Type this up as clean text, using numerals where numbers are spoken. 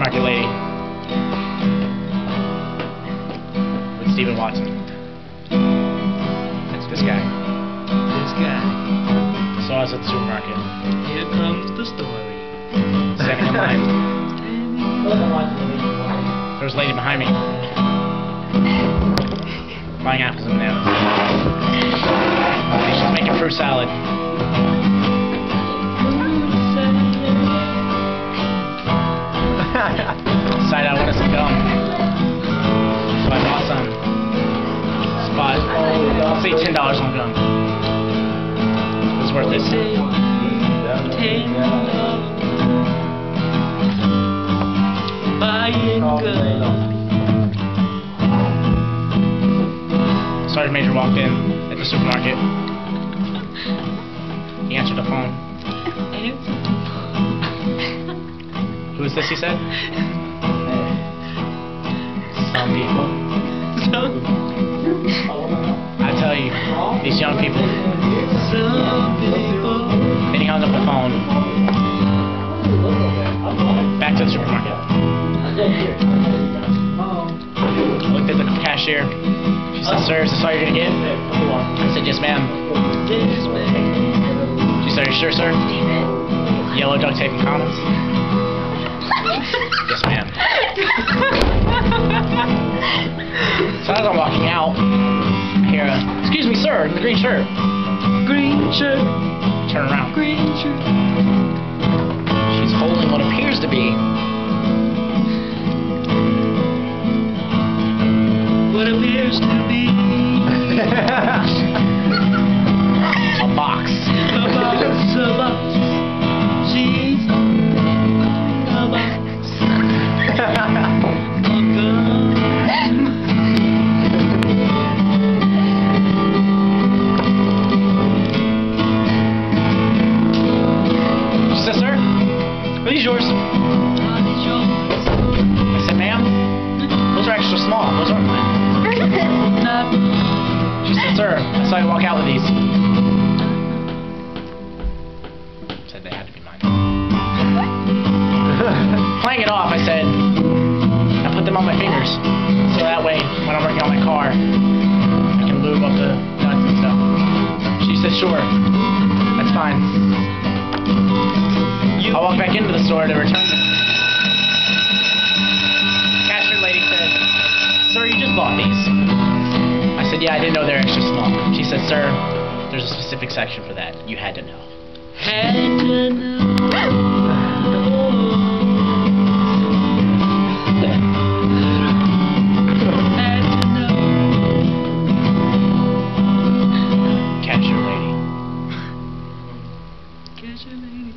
supermarket lady. With Stephen Watson. That's this guy. This guy. Saw us at the supermarket. Here comes the story. Standing in line. There was a lady behind me. Buying apples and bananas. She's making fruit salad. Decided I wanted some gum. So I bought some. Spot, I'll say $10 on gum. It was worth it. Sergeant Major walked in at the supermarket. He answered the phone. Who is this, he said? Some people. I tell you, these young people. Then he hung up the phone. Back to the supermarket. I looked at the cashier. She said, "Sir, is this all you're gonna get?" I said, "Yes, ma'am." She said, "Are you sure, sir?" Yellow duct tape and condoms. Yes, ma'am. So as I'm walking out, I hear "Excuse me, sir," in the green shirt. Green shirt. Turn around. Green shirt. She's holding what appears to be What appears to be a box. a box. She's a box. She said, "Sir, are these yours?" I said, "Ma'am, those are extra small. Those aren't mine." She said, "Sir, I saw you walk out with these." Said they had to be mine. Playing it off, I said, "I put them on my fingers, so that way, when I'm working on my car, I can lube up the nuts and stuff." She said, "Sure, that's fine." I walked back into the store to return them. Cashier lady said, "Sir, you just bought these." I said, "Yeah, I didn't know they're extra small." She said, "Sir, there's a specific section for that. You had to know." Had to know. Cashier lady. Catch your lady.